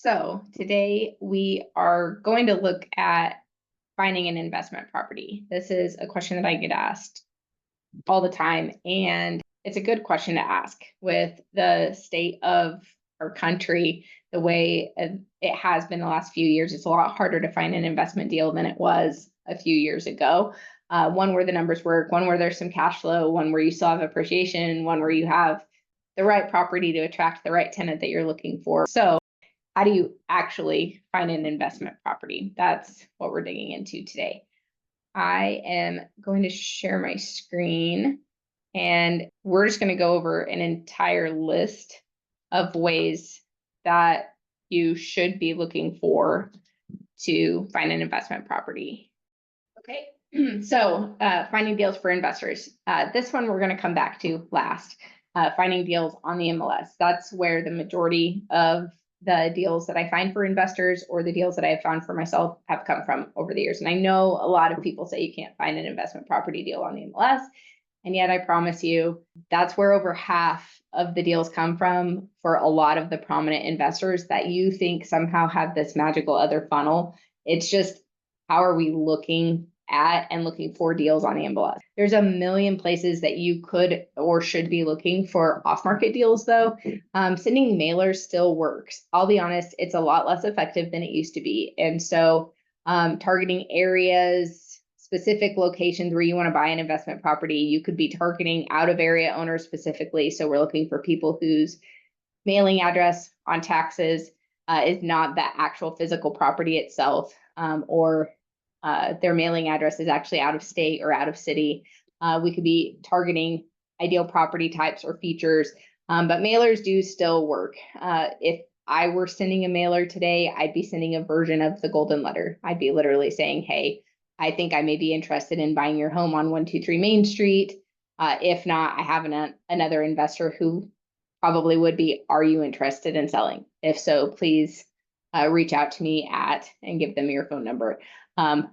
So today we are going to look at finding an investment property. This is a question that I get asked all the time, and it's a good question to ask with the state of our country, the way it has been the last few years. It's a lot harder to find an investment deal than it was a few years ago. One where the numbers work, one where there's some cash flow, one where you still have appreciation, one where you have the right property to attract the right tenant that you're looking for. So how do you actually find an investment property? That's what we're digging into today. I am going to share my screen and we're just going to go over an entire list of ways that you should be looking for to find an investment property. Okay, so finding deals for investors. This one we're going to come back to last. Finding deals on the MLS. That's where the majority of the deals that I find for investors or the deals that I have found for myself have come from over the years. And I know a lot of people say you can't find an investment property deal on the MLS. And yet I promise you, that's where over half of the deals come from for a lot of the prominent investors that you think somehow have this magical other funnel. It's just, how are we looking at and looking for deals on the MLS? There's a million places that you could or should be looking for off-market deals, though. Sending mailers still works. I'll be honest, it's a lot less effective than it used to be. And so targeting areas, specific locations where you want to buy an investment property, you could be targeting out-of-area owners specifically. So we're looking for people whose mailing address on taxes is not the actual physical property itself, or their mailing address is actually out of state or out of city. We could be targeting ideal property types or features, but mailers do still work. If I were sending a mailer today, I'd be sending a version of the golden letter. I'd be literally saying, hey, I think I may be interested in buying your home on 123 Main Street. If not, I have another investor who probably would be, are you interested in selling? If so, please reach out to me at, and give them your phone number.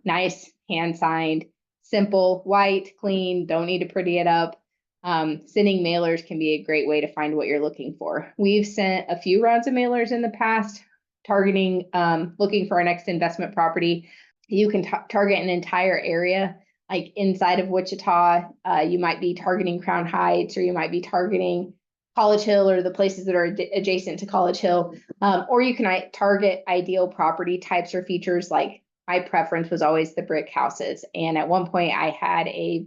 Nice, hand-signed, simple, white, clean, don't need to pretty it up. Sending mailers can be a great way to find what you're looking for. We've sent a few rounds of mailers in the past, targeting, looking for our next investment property. You can target an entire area, like inside of Wichita. You might be targeting Crown Heights, or you might be targeting College Hill, or the places that are adjacent to College Hill. Or you can target ideal property types or features. Like, my preference was always the brick houses. And at one point I had a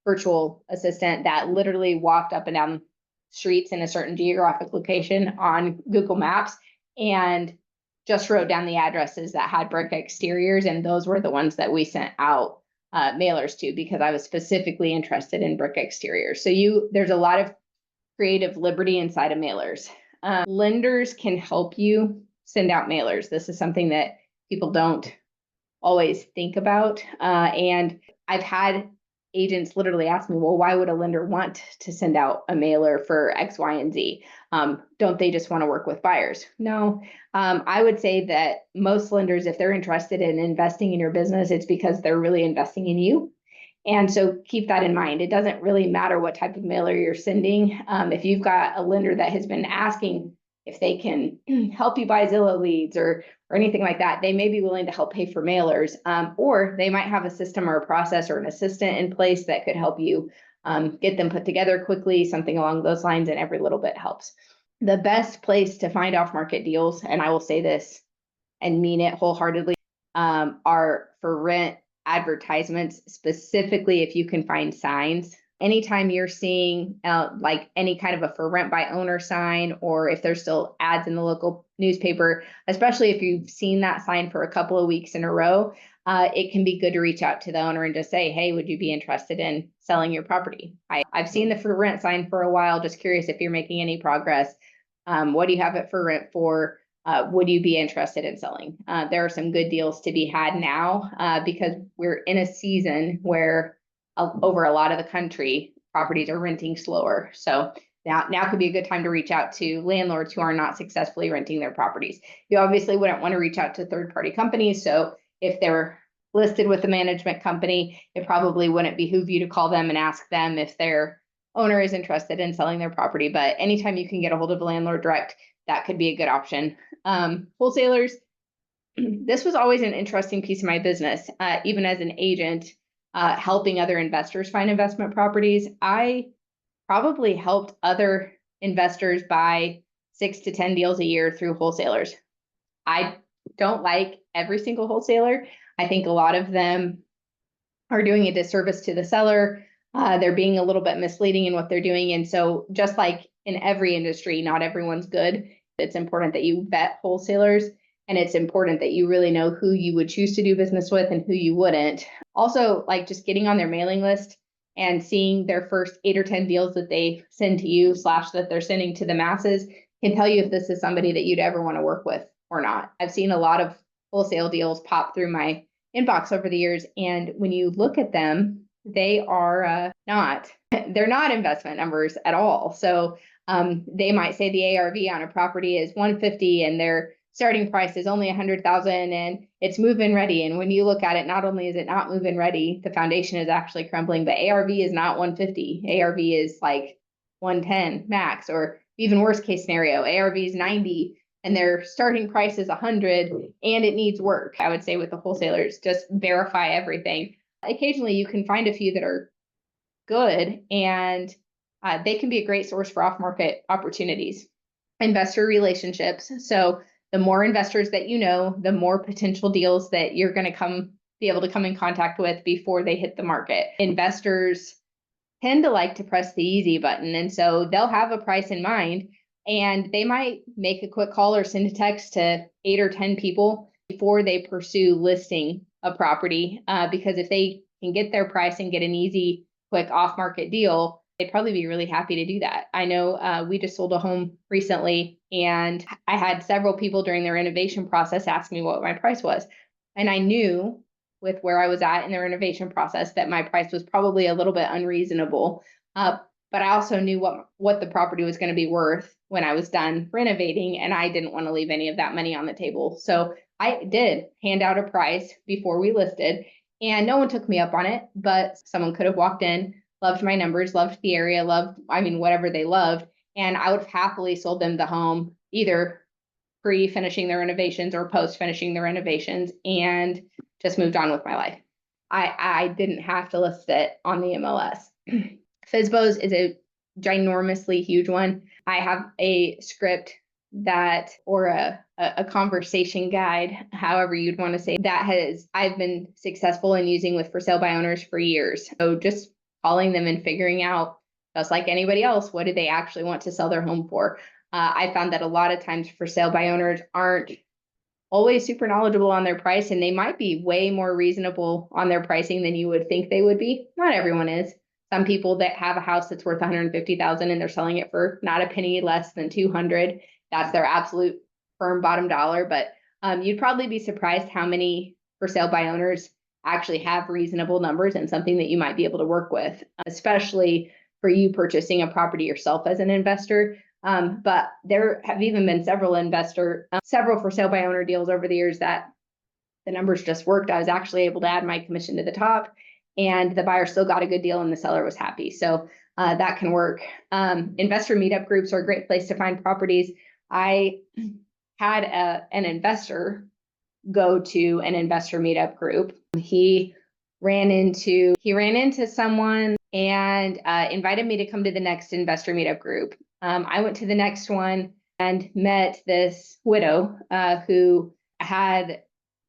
virtual assistant that literally walked up and down streets in a certain geographic location on Google Maps and just wrote down the addresses that had brick exteriors. And those were the ones that we sent out mailers to, because I was specifically interested in brick exteriors. So there's a lot of creative liberty inside of mailers. Lenders can help you send out mailers. This is something that people don't always think about. And I've had agents literally ask me, well, why would a lender want to send out a mailer for X, Y, and Z? Don't they just want to work with buyers? No, I would say that most lenders, if they're interested in investing in your business, it's because they're really investing in you. And so keep that in mind. It doesn't really matter what type of mailer you're sending. If you've got a lender that has been asking if they can help you buy Zillow leads or anything like that, they may be willing to help pay for mailers, or they might have a system or a process or an assistant in place that could help you get them put together quickly, something along those lines, and every little bit helps. The best place to find off-market deals, and I will say this and mean it wholeheartedly, are for rent advertisements, specifically if you can find signs. Anytime you're seeing like any kind of a for rent by owner sign, or if there's still ads in the local newspaper, especially if you've seen that sign for a couple of weeks in a row, it can be good to reach out to the owner and just say, hey, would you be interested in selling your property? I've seen the for rent sign for a while, just curious if you're making any progress. What do you have it for rent for? Would you be interested in selling? There are some good deals to be had now because we're in a season where over a lot of the country, properties are renting slower. So now could be a good time to reach out to landlords who are not successfully renting their properties. You obviously wouldn't want to reach out to third-party companies. So if they're listed with a management company, it probably wouldn't behoove you to call them and ask them if their owner is interested in selling their property. But anytime you can get a hold of a landlord direct, that could be a good option. Wholesalers, this was always an interesting piece of my business, even as an agent, helping other investors find investment properties. I probably helped other investors buy 6 to 10 deals a year through wholesalers. I don't like every single wholesaler. I think a lot of them are doing a disservice to the seller. They're being a little bit misleading in what they're doing. And so just like in every industry, not everyone's good. It's important that you vet wholesalers, and it's important that you really know who you would choose to do business with and who you wouldn't. Also, like just getting on their mailing list and seeing their first 8 or 10 deals that they send to you / that they're sending to the masses can tell you if this is somebody that you'd ever want to work with or not. I've seen a lot of wholesale deals pop through my inbox over the years, and when you look at them, they are they're not investment numbers at all. So they might say the ARV on a property is 150 and their starting price is only 100,000 and it's move-in ready. And when you look at it, not only is it not move-in ready, the foundation is actually crumbling, but ARV is not 150. ARV is like 110 max, or even worst case scenario, ARV is 90 and their starting price is 100 and it needs work. I would say with the wholesalers, just verify everything. Occasionally you can find a few that are good, and they can be a great source for off-market opportunities. Investor relationships. So the more investors that you know, the more potential deals that you're going to be able to come in contact with before they hit the market. Investors tend to like to press the easy button, and so they'll have a price in mind, and they might make a quick call or send a text to 8 or 10 people before they pursue listing a property, because if they can get their price and get an easy, quick off-market deal, they'd probably be really happy to do that. I know we just sold a home recently, and I had several people during the renovation process ask me what my price was. And I knew with where I was at in the renovation process that my price was probably a little bit unreasonable. But I also knew what the property was going to be worth when I was done renovating, and I didn't want to leave any of that money on the table. So I did hand out a price before we listed, and no one took me up on it, but someone could have walked in, loved my numbers, loved the area, whatever they loved, and I would have happily sold them the home either pre-finishing the renovations or post-finishing the renovations, and just moved on with my life. I didn't have to list it on the MLS. FSBOs is a ginormously huge one. I have a script or a conversation guide, however you'd want to say, I've been successful in using with for sale by owners for years. So just calling them and figuring out, just like anybody else, what do they actually want to sell their home for? I found that a lot of times for sale by owners aren't always super knowledgeable on their price, and they might be way more reasonable on their pricing than you would think they would be. Not everyone is. Some people that have a house that's worth 150,000 and they're selling it for not a penny less than 200, that's their absolute firm bottom dollar. But you'd probably be surprised how many for sale by owners actually have reasonable numbers and something that you might be able to work with, especially for you purchasing a property yourself as an investor. But there have even been several for sale by owner deals over the years that the numbers just worked. I was actually able to add my commission to the top, and the buyer still got a good deal and the seller was happy. So that can work. Investor meetup groups are a great place to find properties. I had an investor go to an investor meetup group. He ran into someone and invited me to come to the next investor meetup group. I went to the next one and met this widow who had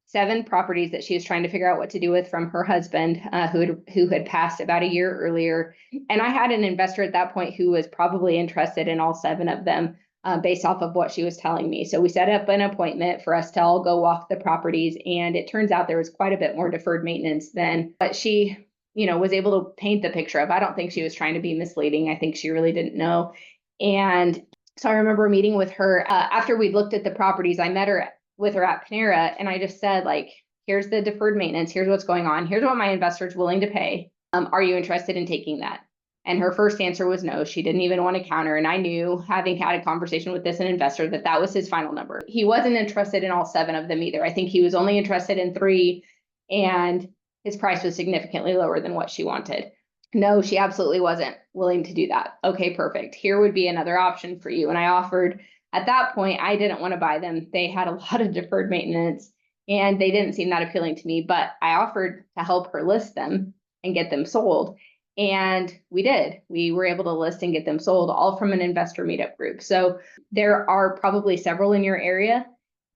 7 properties that she was trying to figure out what to do with from her husband, who had passed about a year earlier. And I had an investor at that point who was probably interested in all 7 of them, based off of what she was telling me. So we set up an appointment for us to all go walk the properties, and it turns out there was quite a bit more deferred maintenance than what she, was able to paint the picture of. I don't think she was trying to be misleading. I think she really didn't know. And so I remember meeting with her after we'd looked at the properties. I met with her at Panera, and I just said, like, here's the deferred maintenance, here's what's going on, here's what my investor's willing to pay. Are you interested in taking that? And her first answer was no. She didn't even want to counter. And I knew, having had a conversation with an investor, that was his final number. He wasn't interested in all 7 of them either. I think he was only interested in 3, and his price was significantly lower than what she wanted. No, she absolutely wasn't willing to do that. Okay, perfect. Here would be another option for you. And I offered At that point, I didn't want to buy them. They had a lot of deferred maintenance and they didn't seem that appealing to me, but I offered to help her list them and get them sold. And we did. We were able to list and get them sold, all from an investor meetup group. So there are probably several in your area.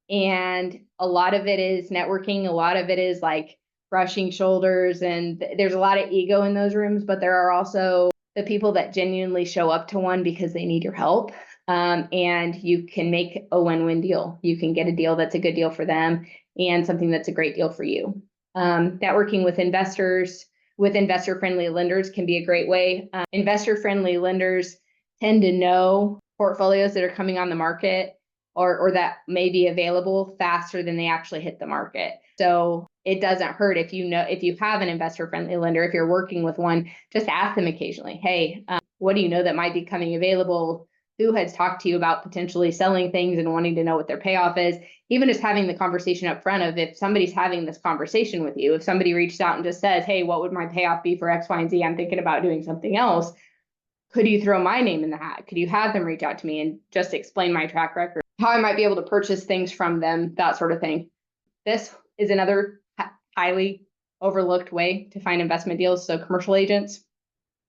And a lot of it is networking. A lot of it is like brushing shoulders. And there's a lot of ego in those rooms, but there are also the people that genuinely show up to one because they need your help. And you can make a win-win deal. You can get a deal that's a good deal for them and something that's a great deal for you. Networking with investors, with investor-friendly lenders can be a great way. Investor-friendly lenders tend to know portfolios that are coming on the market or that may be available faster than they actually hit the market. So it doesn't hurt if you have an investor-friendly lender, if you're working with one, just ask them occasionally, hey, what do you know that might be coming available? Who has talked to you about potentially selling things and wanting to know what their payoff is? Even just having the conversation up front of, if somebody's having this conversation with you, if somebody reaches out and just says, hey, what would my payoff be for X, Y, and Z? I'm thinking about doing something else. Could you throw my name in the hat? Could you have them reach out to me and just explain my track record, how I might be able to purchase things from them, that sort of thing. This is another highly overlooked way to find investment deals. So commercial agents.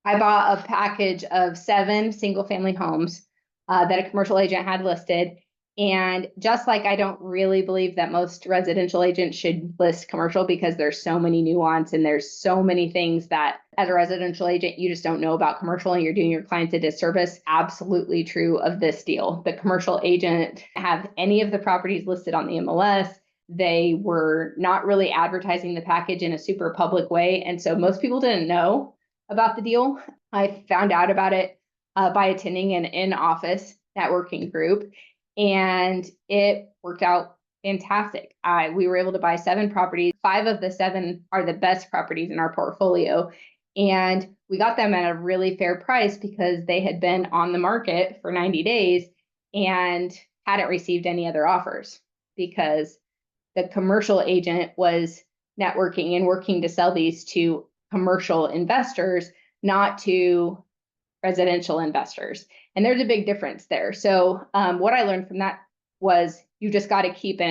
I bought a package of 7 single-family homes that a commercial agent had listed. And just like I don't really believe that most residential agents should list commercial because there's so many nuance and there's so many things that as a residential agent, you just don't know about commercial and you're doing your clients a disservice. Absolutely true of this deal. The commercial agent have any of the properties listed on the MLS. They were not really advertising the package in a super public way. And so most people didn't know about the deal. I found out about it by attending an in-office networking group, and it worked out fantastic. We were able to buy 7 properties. 5 of the 7 are the best properties in our portfolio, and we got them at a really fair price because they had been on the market for 90 days and hadn't received any other offers because the commercial agent was networking and working to sell these to commercial investors, not to residential investors. And there's a big difference there. So what I learned from that was you just got to keep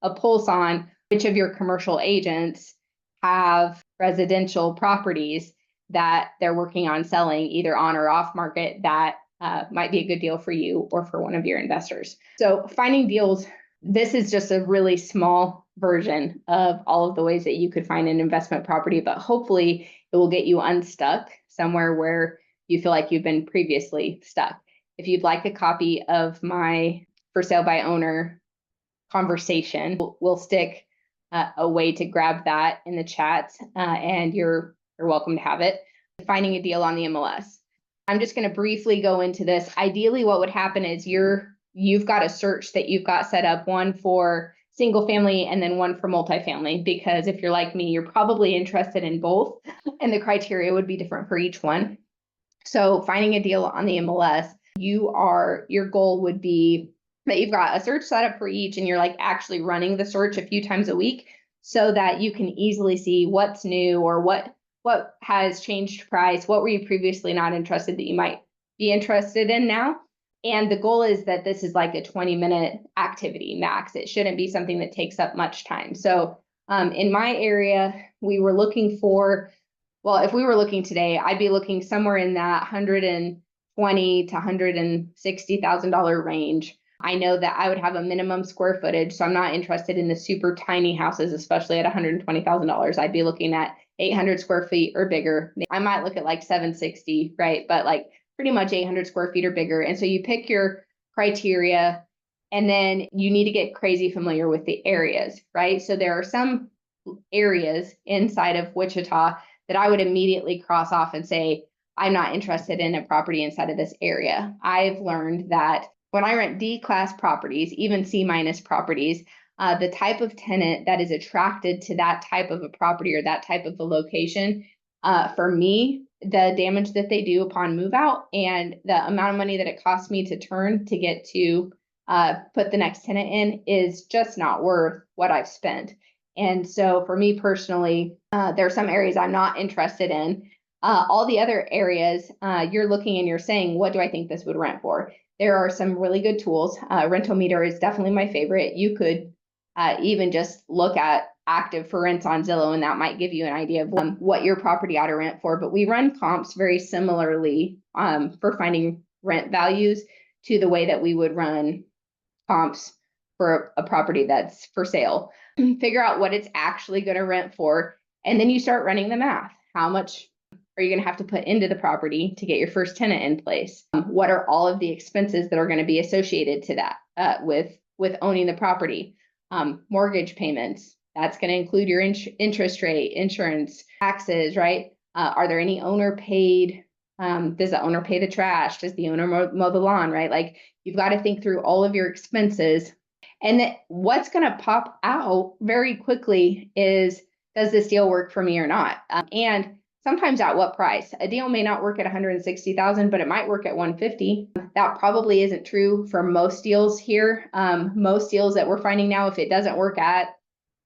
a pulse on which of your commercial agents have residential properties that they're working on selling either on or off market that might be a good deal for you or for one of your investors. So finding deals, this is just a really small version of all of the ways that you could find an investment property, but hopefully it will get you unstuck somewhere where you feel like you've been previously stuck. If you'd like a copy of my for sale by owner conversation, we'll stick a way to grab that in the chat, and you're welcome to have it. Finding a deal on the MLS. I'm just going to briefly go into this. Ideally, what would happen is you've got a search that you've got set up, one for single family and then one for multifamily, because if you're like me, you're probably interested in both and the criteria would be different for each one. So finding a deal on the MLS, your goal would be that you've got a search set up for each and you're like actually running the search a few times a week so that you can easily see what's new or what has changed price, what were you previously not interested that you might be interested in now. And the goal is that this is like a 20-minute activity max. It shouldn't be something that takes up much time. So in my area, we were looking for, well, if we were looking today, I'd be looking somewhere in that $120,000 to $160,000 range. I know that I would have a minimum square footage, so I'm not interested in the super tiny houses, especially at $120,000. I'd be looking at 800 square feet or bigger. I might look at like 760, right? But like pretty much 800 square feet or bigger. And so you pick your criteria and then you need to get crazy familiar with the areas, right? So there are some areas inside of Wichita that I would immediately cross off and say, I'm not interested in a property inside of this area. I've learned that when I rent D-class properties, even C- properties, the type of tenant that is attracted to that type of a property or that type of a location, for me, the damage that they do upon move out and the amount of money that it costs me to turn to get to put the next tenant in is just not worth what I've spent. And so for me personally, there are some areas I'm not interested in. All the other areas, you're looking and you're saying, what do I think this would rent for? there are some really good tools. Rental Meter is definitely my favorite. You could even just look at active for rents on Zillow, and that might give you an idea of what your property ought to rent for. But we run comps very similarly for finding rent values to the way that we would run comps for a property that's for sale. Figure out what it's actually going to rent for, and then you start running the math. How much are you going to have to put into the property to get your first tenant in place? What are all of the expenses that are going to be associated to that with owning the property? Mortgage payments, that's going to include your interest rate, insurance, taxes, right? Are there any owner paid? Does the owner pay the trash? Does the owner mow the lawn, right? Like, you've got to think through all of your expenses. And what's going to pop out very quickly is, does this deal work for me or not? And sometimes at what price? A deal may not work at 160,000, but it might work at 150. That probably isn't true for most deals here. Most deals that we're finding now, if it doesn't work at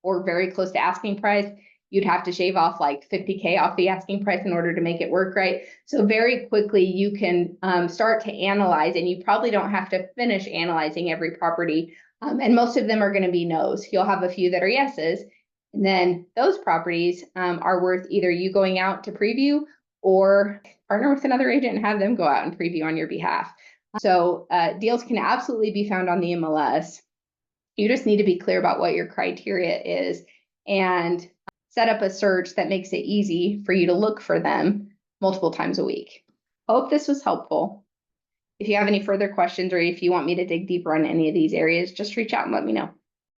or very close to asking price, you'd have to shave off like 50K off the asking price in order to make it work, right? So very quickly you can start to analyze, and you probably don't have to finish analyzing every property. And most of them are going to be no's. You'll have a few that are yeses. And then those properties are worth either you going out to preview or partner with another agent and have them go out and preview on your behalf. So deals can absolutely be found on the MLS. You just need to be clear about what your criteria is and set up a search that makes it easy for you to look for them multiple times a week. Hope this was helpful. If you have any further questions, or if you want me to dig deeper on any of these areas, just reach out and let me know.